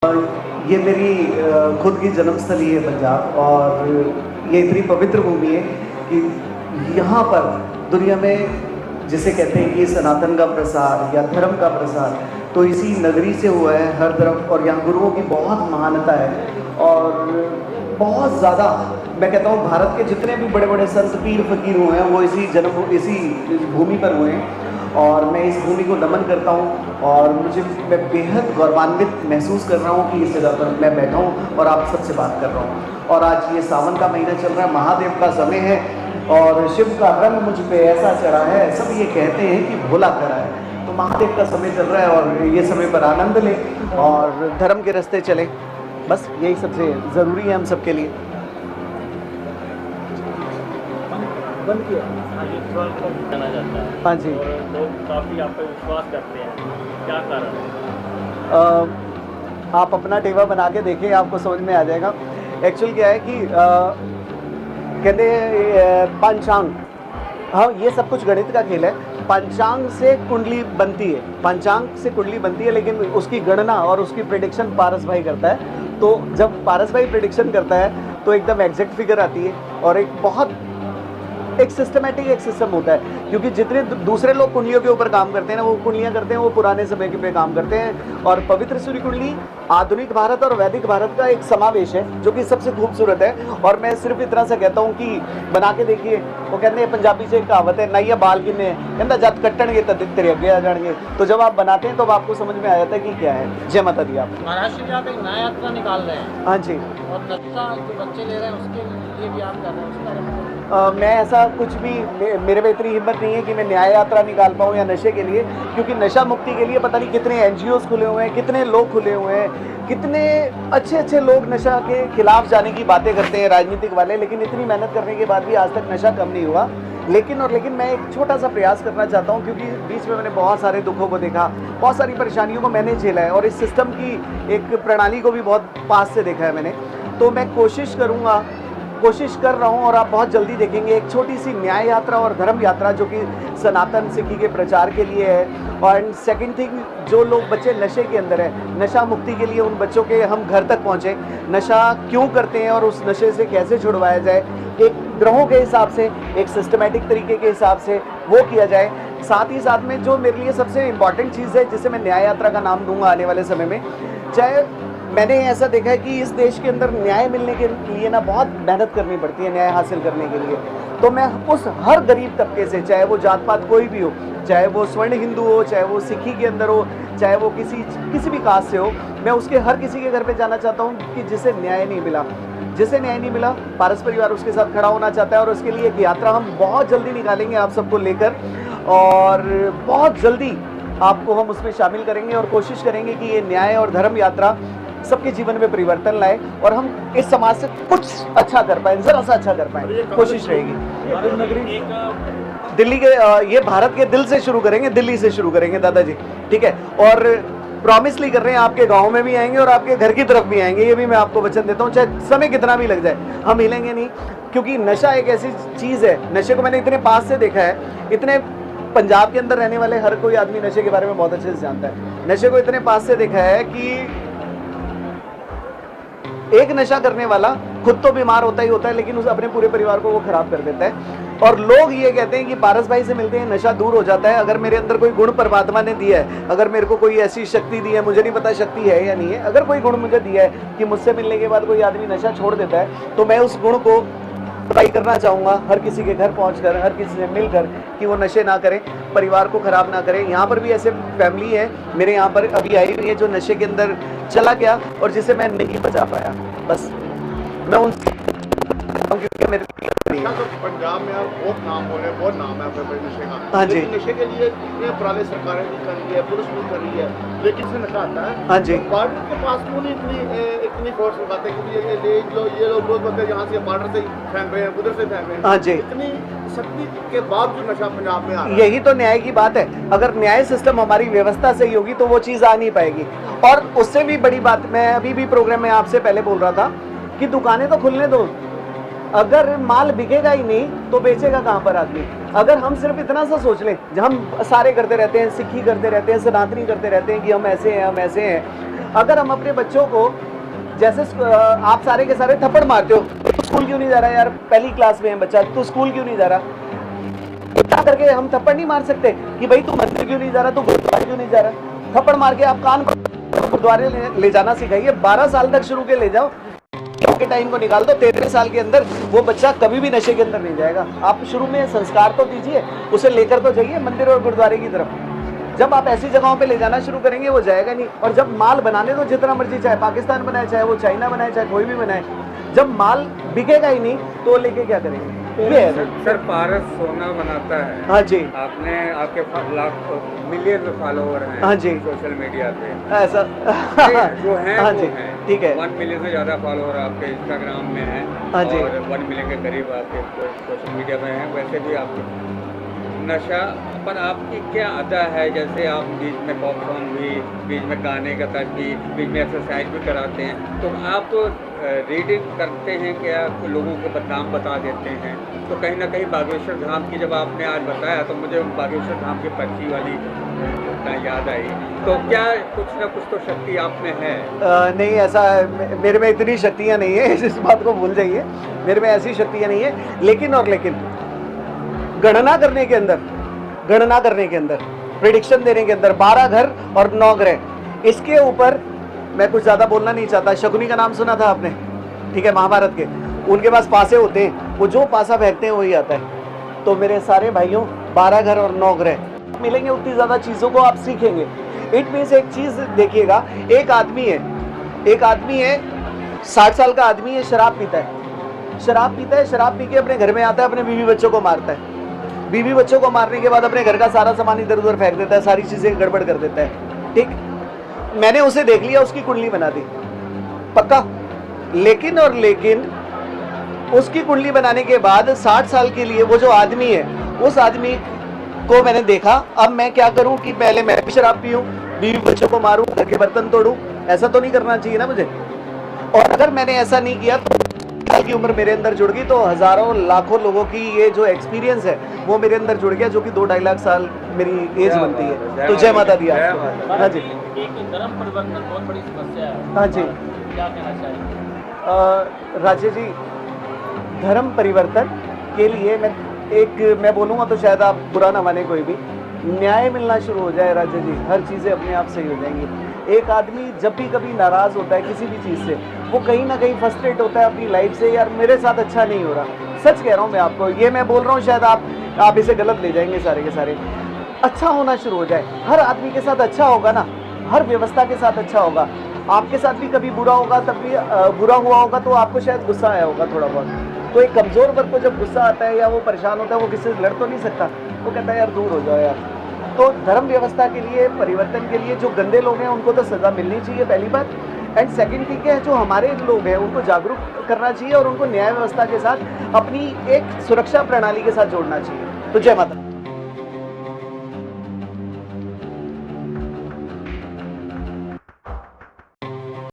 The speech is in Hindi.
ये मेरी खुद की जन्मस्थली है पंजाब, और ये इतनी पवित्र भूमि है कि यहाँ पर दुनिया में जिसे कहते हैं कि सनातन का प्रसार या धर्म का प्रसार तो इसी नगरी से हुआ है हर तरफ। और यहाँ गुरुओं की बहुत महानता है और बहुत ज़्यादा, मैं कहता हूँ भारत के जितने भी बड़े बड़े संत पीर फकीर हुए हैं वो इसी भूमि पर हुए हैं। और मैं इस भूमि को नमन करता हूँ और मैं बेहद गौरवान्वित महसूस कर रहा हूँ कि इस जगह पर मैं बैठा हूँ और आप सबसे बात कर रहा हूँ। और आज ये सावन का महीना चल रहा है, महादेव का समय है और शिव का रंग मुझ पे ऐसा चढ़ा है, सब ये कहते हैं कि भोला खड़ा है। तो महादेव का समय चल रहा है और ये समय पर आनंद लें और धर्म के रास्ते चलें, बस यही सबसे ज़रूरी है हम सबके लिए। बंद किया विश्वास को जाना जाता है। हाँ जी, और लोग काफ़ी आप पे विश्वास करते हैं, क्या कारण है? आप अपना टेवा बना के देखिए, आपको समझ में आ जाएगा। एक्चुअल क्या है कि कहते हैं पंचांग, हाँ ये सब कुछ गणित का खेल है। पंचांग से कुंडली बनती है, पंचांग से कुंडली बनती है, लेकिन उसकी गणना और उसकी प्रेडिक्शन पारस भाई करता है। तो जब पारस भाई प्रेडिक्शन करता है तो एकदम एग्जैक्ट फिगर आती है और एक सिस्टमेटिक एक सिस्टम होता है। क्योंकि जितने दूसरे लोग कुंडलियों के ऊपर काम करते हैं ना, वो कुंडलियाँ करते हैं वो पुराने समय के पे काम करते हैं। और पवित्र सूर्य कुंडली आधुनिक भारत और वैदिक भारत का एक समावेश है जो कि सबसे खूबसूरत है। और मैं सिर्फ इतना सा कहता हूँ कि बना के देखिए। वो कहते हैं पंजाबी से एक कहावत है, नैया बाल किन्ने कहता जब कट्टणगे तब तेरे अगे आ जाएंगे। तो जब आप बनाते हैं तो आपको समझ में आ जाता है कि क्या है। जय माता दी। आप महाराष्ट्र में आप एक नया यात्रा निकाल रहे हैं। हाँ जी, और नशा जो बच्चे ले रहे हैं उसके लिए भी आप कर रहे हैं, उसके बारे में मैं ऐसा कुछ भी मेरे में इतनी हिम्मत नहीं है कि मैं न्याय यात्रा निकाल पाऊँ या नशे के लिए। क्योंकि नशा मुक्ति के लिए पता नहीं कितने एनजीओज खुले हुए हैं, कितने लोग खुले हुए हैं, कितने अच्छे अच्छे लोग नशा के खिलाफ जाने की बातें करते हैं राजनीतिक वाले। लेकिन इतनी मेहनत करने के बाद भी आज तक नशा कम नहीं हुआ। लेकिन मैं एक छोटा सा प्रयास करना चाहता हूँ, क्योंकि बीच में मैंने बहुत सारे दुखों को देखा, बहुत सारी परेशानियों को मैंने झेला है और इस सिस्टम की एक प्रणाली को भी बहुत पास से देखा है मैंने। तो मैं कोशिश कर रहा हूँ और आप बहुत जल्दी देखेंगे एक छोटी सी न्याय यात्रा और धर्म यात्रा जो कि सनातन सिखी के प्रचार के लिए है। और सेकंड थिंग, जो लोग बच्चे नशे के अंदर है, नशा मुक्ति के लिए उन बच्चों के हम घर तक पहुँचे। नशा क्यों करते हैं और उस नशे से कैसे छुड़वाया जाए, एक ग्रहों के हिसाब से, एक सिस्टमेटिक तरीके के हिसाब से वो किया जाए। साथ ही साथ में जो मेरे लिए सबसे इम्पॉर्टेंट चीज़ है, जिसे मैं न्याय यात्रा का नाम दूंगा आने वाले समय में, चाहे मैंने ऐसा देखा है कि इस देश के अंदर न्याय मिलने के लिए ना बहुत मेहनत करनी पड़ती है न्याय हासिल करने के लिए। तो मैं उस हर गरीब तबके से, चाहे वो जात पात कोई भी हो, चाहे वो स्वर्ण हिंदू हो, चाहे वो सिखी के अंदर हो, चाहे वो किसी भी कास्ट से हो, मैं उसके हर किसी के घर पे जाना चाहता हूँ कि जिसे न्याय नहीं मिला, पारस परिवार उसके साथ खड़ा होना चाहता है। और उसके लिए एक यात्रा हम बहुत जल्दी निकालेंगे आप सबको लेकर, और बहुत जल्दी आपको हम उसमें शामिल करेंगे और कोशिश करेंगे कि ये न्याय और धर्म यात्रा सबके जीवन में परिवर्तन लाए और हम इस समाज से कुछ अच्छा कर पाए, जरा सा अच्छा कर पाए, कोशिश रहेगी। दिल्ली के ये भारत के दिल से शुरू करेंगे, दिल्ली से शुरू करेंगे दादाजी, ठीक है। और प्रॉमिसली कर रहे हैं, आपके गांव में भी आएंगे और आपके घर की तरफ भी आएंगे, ये भी मैं आपको वचन देता हूँ। चाहे समय कितना भी लग जाए, हम हिलेंगे नहीं। क्योंकि नशा एक ऐसी चीज़ है, नशे को मैंने इतने पास से देखा है, इतने पंजाब के अंदर रहने वाले हर कोई आदमी नशे के बारे में बहुत अच्छे से जानता है। नशे को इतने पास से देखा है कि एक नशा करने वाला खुद तो बीमार होता ही होता है, लेकिन उस अपने पूरे परिवार को वो खराब कर देता है। और लोग ये कहते हैं कि पारस भाई से मिलते हैं नशा दूर हो जाता है। अगर मेरे अंदर कोई गुण परमात्मा ने दिया है, अगर मेरे को कोई ऐसी शक्ति दी है, मुझे नहीं पता शक्ति है या नहीं है, अगर कोई गुण मुझे दिया है कि मुझसे मिलने के बाद कोई आदमी नशा छोड़ देता है, तो मैं उस गुण को ट्राई करना चाहूँगा हर किसी के घर पहुँचकर, हर किसी से मिलकर, कि वो नशे ना करें, परिवार को ख़राब ना करें। यहाँ पर भी ऐसे फैमिली है मेरे यहाँ पर अभी आई हुई है जो नशे के अंदर चला गया और जिसे मैं नहीं बचा पाया। बस मैं उनसे क्योंकि मेरे पंजाब में आप बहुत नाम हो रहे हैं, बहुत नाम है नशे का। हाँ जी, नशे के लिए इतने पुराने सरकारें भी कर रही है, पुलिस भी कर रही है, लेकिन से नशा आता है। हाँ जी, बॉर्डर के पास क्यों नहीं इतनी फोर्स लगाते, क्योंकि ये लोग रोज बोलते हैं यहाँ से बॉर्डर से फैल रहे हैं, उधर से फैल रहे हैं। हाँ जी, इतनी शक्ति के बावजूद नशा पंजाब में आ रहा है। यही तो न्याय की बात है। अगर न्याय सिस्टम हमारी व्यवस्था सही होगी तो वो चीज़ आ नहीं पाएगी। और उससे भी बड़ी बात, मैं अभी भी प्रोग्राम में आपसे पहले बोल रहा था कि दुकानें तो खुलने दो, अगर माल बिकेगा ही नहीं तो बेचेगा कहाँ पर आदमी। अगर हम सिर्फ इतना सा सोच लें, हम सारे करते रहते हैं, सिक्खी करते रहते हैं, सनातनी करते रहते हैं कि हम ऐसे हैं, अगर हम अपने बच्चों को जैसे आप सारे के सारे थप्पड़ मारते हो, तो स्कूल क्यों नहीं जा रहा यार, पहली क्लास में है बच्चा, तो स्कूल क्यों नहीं जा रहा, इतना करके हम थप्पड़ नहीं मार सकते कि भाई तू मंदिर क्यों नहीं जा रहा, तू गुरुद्वारे क्यों नहीं जा रहा। थप्पड़ मार के आप कान गुरुद्वारे ले जाना सिखाइए, 12 साल तक शुरू के ले जाओ, के टाइम को निकाल दो, 13 साल के अंदर वो बच्चा कभी भी नशे के अंदर नहीं जाएगा। आप शुरू में संस्कार तो दीजिए, उसे लेकर तो जाइए मंदिर और गुरुद्वारे की तरफ। जब आप ऐसी जगहों पे ले जाना शुरू करेंगे वो जाएगा नहीं। और जब माल बनाने दो जितना मर्जी, चाहे पाकिस्तान बनाए, चाहे वो चाइना बनाए, चाहे कोई भी बनाए, जब माल बिकेगा ही नहीं तो वो लेके क्या करेंगे। ये है सर, पारस सोना बनाता है। हाँ जी, आपने आपके लाख मिलियन में फॉलोवर हैं। हाँ जी, सोशल मीडिया पे ऐसा जो हैं हाँ वो जी, हैं। ठीक है। 1 मिलियन से ज़्यादा फॉलोवर आपके इंस्टाग्राम में हैं। हाँ जी। और 1 मिलियन के करीब आपके सोशल मीडिया में हैं। वैसे भी आपके नशा पर आपकी क्या अदा है, जैसे आप बीच में पॉपकॉर्न भी, बीच में गाने का तरकीब, बीच में एक्सरसाइज भी कराते हैं, तो आप तो रीडिंग करते हैं क्या, लोगों को बदनाम बता देते हैं, तो कहीं ना कहीं बागेश्वर धाम की जब आपने आज बताया तो मुझे बागेश्वर धाम की पर्ची वाली याद आई। तो क्या कुछ ना कुछ तो शक्ति आप में है? नहीं, ऐसा मेरे में इतनी शक्तियाँ नहीं है, इस बात को भूल जाइए, मेरे में ऐसी शक्तियाँ नहीं है। लेकिन और लेकिन गणना करने के अंदर प्रेडिक्शन देने के अंदर 12 घर और 9 ग्रह, इसके ऊपर मैं कुछ ज़्यादा बोलना नहीं चाहता। शकुनी का नाम सुना था आपने, ठीक है, महाभारत के, उनके पास पासे होते हैं, वो जो पासा फेंकते हैं वही आता है। तो मेरे सारे भाइयों 12 घर और 9 ग्रह मिलेंगे, उतनी ज़्यादा चीज़ों को आप सीखेंगे। इट मीन्स एक चीज़ देखिएगा, एक आदमी है 60 साल का आदमी है, शराब पीता है, शराब पी के अपने घर में आता है, अपने बीवी बच्चों को मारता है, बीवी बच्चों को मारने के बाद अपने घर का सारा सामान इधर उधर फेंक देता है, सारी चीज़ें गड़बड़ कर देता है। ठीक, मैंने उसे देख लिया, उसकी कुंडली बना दी पक्का। लेकिन और लेकिन उसकी कुंडली बनाने के बाद 60 साल के लिए वो जो आदमी है, उस आदमी को मैंने देखा। अब मैं क्या करूं कि पहले मैं भी शराब पीऊं, बीवी बच्चों को मारूं, घर के बर्तन तोड़ूं? ऐसा तो नहीं करना चाहिए ना मुझे। और अगर मैंने ऐसा नहीं किया तो साल की उम्र मेरे अंदर जुड़ गई, तो हजारों लाखों लोगों की ये जो एक्सपीरियंस है वो मेरे अंदर जुड़ गया, जो कि 2-2.5 लाख साल मेरी एज बनती है। तो जय माता दी आपको। हाँ जी, एक धर्म परिवर्तन बहुत बड़ी समस्या है। हाँ जी, क्या कहना चाहिए? राजेश जी, धर्म परिवर्तन के लिए मैं बोलूँगा तो शायद आप बुरा ना माने कोई भी, न्याय मिलना शुरू हो जाए राजेश जी, हर चीज़ें अपने आप सही हो जाएंगी। एक आदमी जब भी कभी नाराज़ होता है किसी भी चीज़ से, वो कहीं ना कहीं फ्रस्ट्रेट होता है अपनी लाइफ से, यार मेरे साथ अच्छा नहीं हो रहा। सच कह रहा हूँ मैं आपको, ये मैं बोल रहा हूँ, शायद आप इसे गलत ले जाएंगे सारे के सारे। अच्छा होना शुरू हो जाए, हर आदमी के साथ अच्छा होगा ना, हर व्यवस्था के साथ अच्छा होगा। आपके साथ भी कभी बुरा होगा, तब भी बुरा हुआ होगा तो आपको शायद गुस्सा आया होगा थोड़ा बहुत। तो एक कमज़ोर वर्ग को जब गुस्सा आता है या वो परेशान होता है, वो किसी से लड़ तो नहीं सकता, वो कहता है यार दूर हो जाओ यार। तो धर्म व्यवस्था के लिए, परिवर्तन के लिए जो गंदे लोग हैं उनको तो सज़ा मिलनी चाहिए, पहली बात। एंड सेकंड ठीक है, जो हमारे लोग हैं उनको जागरूक करना चाहिए और उनको न्याय व्यवस्था के साथ अपनी एक सुरक्षा प्रणाली के साथ जोड़ना चाहिए। तो जय माता।